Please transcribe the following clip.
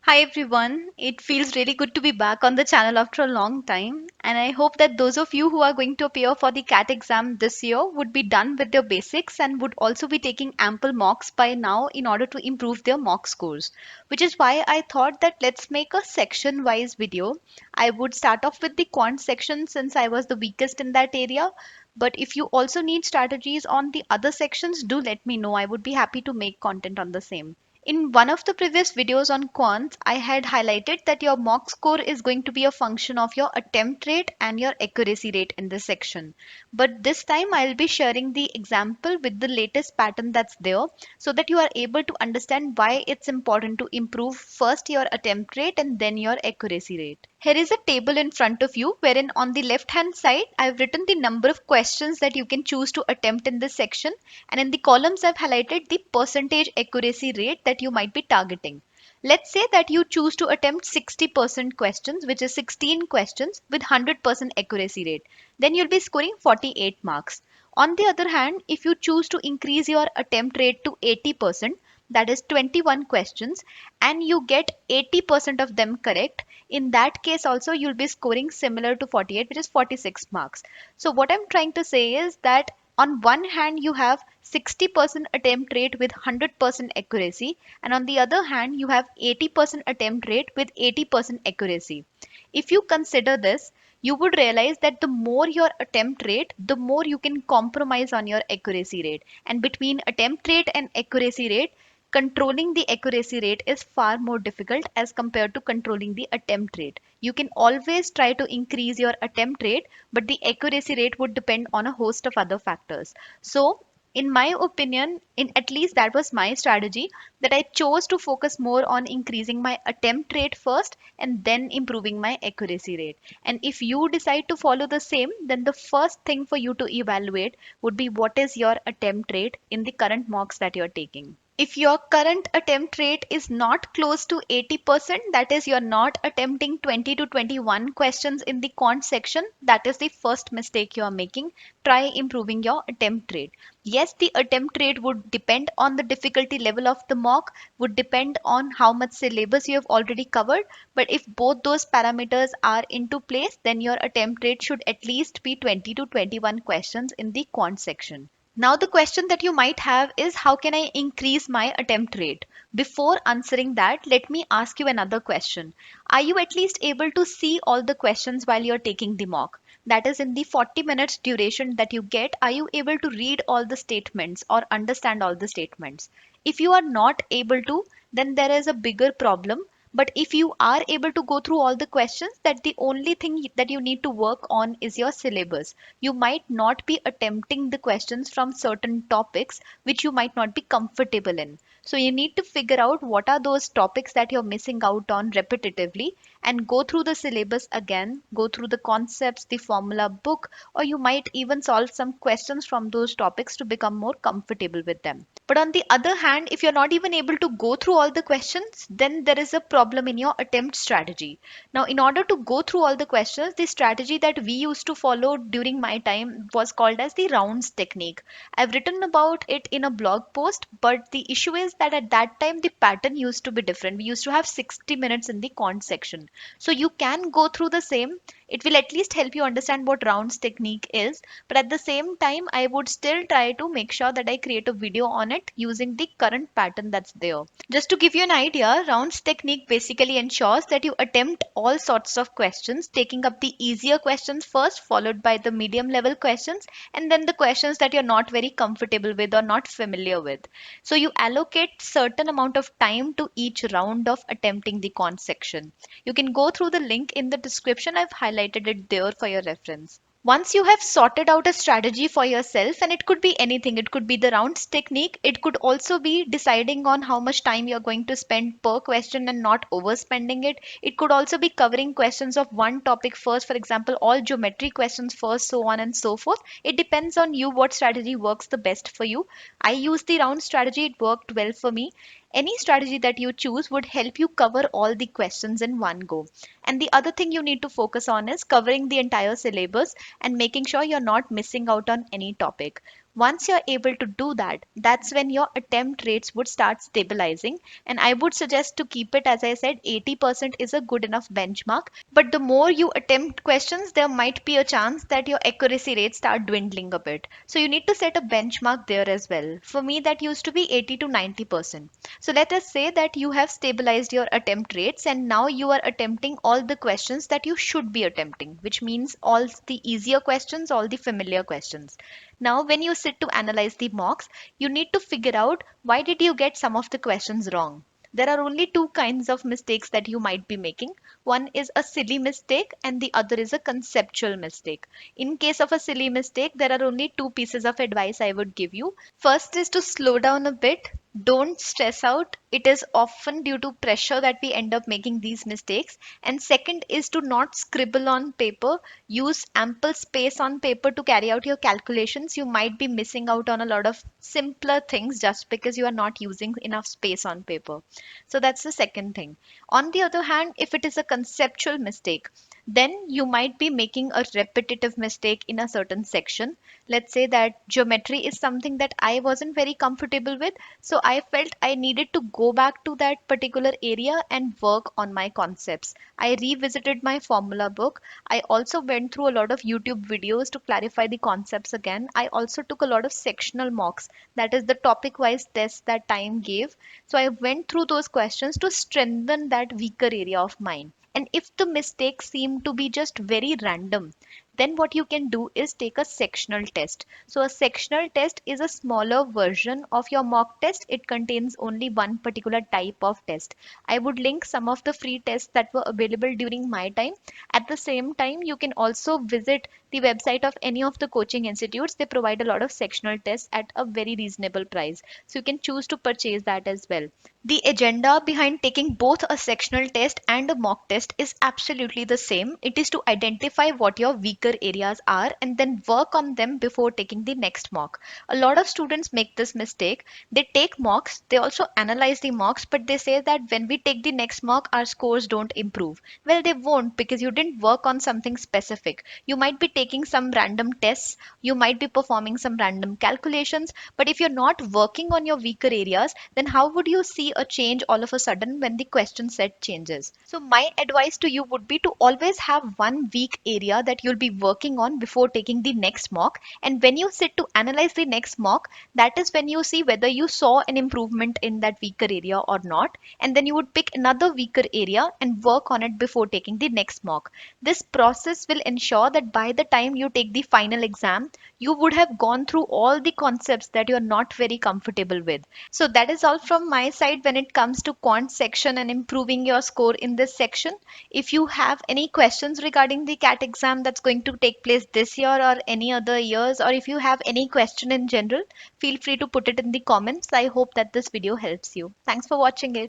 Hi everyone, it feels really good to be back on the channel after a long time, and I hope that those of you who are going to appear for the CAT exam this year would be done with their basics and would also be taking ample mocks by now in order to improve their mock scores. Which is why I thought that let's make a section wise video. I would start off with the quant section since I was the weakest in that area. But if you also need strategies on the other sections, do let me know. I would be happy to make content on the same. In one of the previous videos on quants, I had highlighted that your mock score is going to be a function of your attempt rate and your accuracy rate in this section. But this time I'll be sharing the example with the latest pattern that's there so that you are able to understand why it's important to improve first your attempt rate and then your accuracy rate. Here is a table in front of you wherein on the left hand side I've written the number of questions that you can choose to attempt in this section, and in the columns I've highlighted the percentage accuracy rate that you might be targeting. Let's say that you choose to attempt 60% questions, which is 16 questions with 100% accuracy rate. Then you'll be scoring 48 marks. On the other hand, if you choose to increase your attempt rate to 80%, that is 21 questions, and you get 80% of them correct, in that case also you'll be scoring similar to 48, which is 46 marks. So what I'm trying to say is that on one hand you have 60% attempt rate with 100% accuracy, and on the other hand you have 80% attempt rate with 80% accuracy. If you consider this, you would realize that the more your attempt rate, the more you can compromise on your accuracy rate. And between attempt rate and accuracy rate, controlling the accuracy rate is far more difficult as compared to controlling the attempt rate. You can always try to increase your attempt rate, but the accuracy rate would depend on a host of other factors. So, in my opinion, in at least that was my strategy, that I chose to focus more on increasing my attempt rate first and then improving my accuracy rate. And if you decide to follow the same, then the first thing for you to evaluate would be what is your attempt rate in the current mocks that you're taking. If your current attempt rate is not close to 80%, that is, you're not attempting 20 to 21 questions in the quant section, that is the first mistake you are making. Try improving your attempt rate. Yes, the attempt rate would depend on the difficulty level of the mock, would depend on how much syllabus you have already covered, but if both those parameters are into place, then your attempt rate should at least be 20 to 21 questions in the quant section. Now, the question that you might have is, how can I increase my attempt rate? Before answering that, let me ask you another question. Are you at least able to see all the questions while you're taking the mock? That is, in the 40 minutes duration that you get, are you able to read all the statements or understand all the statements? If you are not able to, then there is a bigger problem. But if you are able to go through all the questions, that the only thing that you need to work on is your syllabus. You might not be attempting the questions from certain topics which you might not be comfortable in. So you need to figure out what are those topics that you're missing out on repetitively and go through the syllabus again, go through the concepts, the formula book, or you might even solve some questions from those topics to become more comfortable with them. But on the other hand, if you're not even able to go through all the questions, then there is a problem in your attempt strategy. Now, in order to go through all the questions, the strategy that we used to follow during my time was called as the rounds technique. I've written about it in a blog post, but the issue is that at that time the pattern used to be different. We used to have 60 minutes in the quant section. So you can go through the same. It will at least help you understand what rounds technique is. But at the same time, I would still try to make sure that I create a video on it using the current pattern that's there. Just to give you an idea, rounds technique basically ensures that you attempt all sorts of questions, taking up the easier questions first, followed by the medium level questions, and then the questions that you're not very comfortable with or not familiar with. So you allocate certain amount of time to each round of attempting the con section. You can go through the link in the description. I've highlighted it there for your reference. Once you have sorted out a strategy for yourself, and it could be anything, it could be the rounds technique, it could also be deciding on how much time you're going to spend per question and not overspending it. It could also be covering questions of one topic first, for example, all geometry questions first, so on and so forth. It depends on you what strategy works the best for you. I used the round strategy, it worked well for me. Any strategy that you choose would help you cover all the questions in one go. And the other thing you need to focus on is covering the entire syllabus and making sure you're not missing out on any topic. Once you're able to do that, that's when your attempt rates would start stabilizing. And I would suggest to keep it, as I said, 80% is a good enough benchmark. But the more you attempt questions, there might be a chance that your accuracy rates start dwindling a bit. So you need to set a benchmark there as well. For me, that used to be 80 to 90%. So let us say that you have stabilized your attempt rates and now you are attempting all the questions that you should be attempting, which means all the easier questions, all the familiar questions. Now, when you sit to analyze the mocks, you need to figure out why did you get some of the questions wrong. There are only two kinds of mistakes that you might be making. One is a silly mistake and the other is a conceptual mistake. In case of a silly mistake, there are only two pieces of advice I would give you. First is to slow down a bit. Don't stress out. It is often due to pressure that we end up making these mistakes. And second is to not scribble on paper. Use ample space on paper to carry out your calculations. You might be missing out on a lot of simpler things just because you are not using enough space on paper. So that's the second thing. On the other hand, if it is a conceptual mistake, then you might be making a repetitive mistake in a certain section. Let's say that geometry is something that I wasn't very comfortable with, so I felt I needed to go back to that particular area and work on my concepts. I revisited my formula book. I also went through a lot of YouTube videos to clarify the concepts again. I also took a lot of sectional mocks, that is the topic wise tests that time gave. So I went through those questions to strengthen that weaker area of mine. And if the mistakes seem to be just very random, then what you can do is take a sectional test. So a sectional test is a smaller version of your mock test. It contains only one particular type of test. I would link some of the free tests that were available during my time. At the same time, you can also visit the website of any of the coaching institutes. They provide a lot of sectional tests at a very reasonable price. So you can choose to purchase that as well. The agenda behind taking both a sectional test and a mock test is absolutely the same. It is to identify what your weaker areas are and then work on them before taking the next mock. A lot of students make this mistake. They take mocks, they also analyze the mocks, but they say that when we take the next mock, our scores don't improve. Well, they won't because you didn't work on something specific. You might be taking some random tests, you might be performing some random calculations, but if you're not working on your weaker areas, then how would you see a change all of a sudden when the question set changes? So, my advice to you would be to always have one weak area that you'll be working on before taking the next mock. And when you sit to analyze the next mock, that is when you see whether you saw an improvement in that weaker area or not. And then you would pick another weaker area and work on it before taking the next mock. This process will ensure that by the time you take the final exam, you would have gone through all the concepts that you're not very comfortable with. So that is all from my side when it comes to quant section and improving your score in this section. If you have any questions regarding the CAT exam that's going to take place this year or any other years, or if you have any question in general, feel free to put it in the comments. I hope that this video helps you. Thanks for watching it.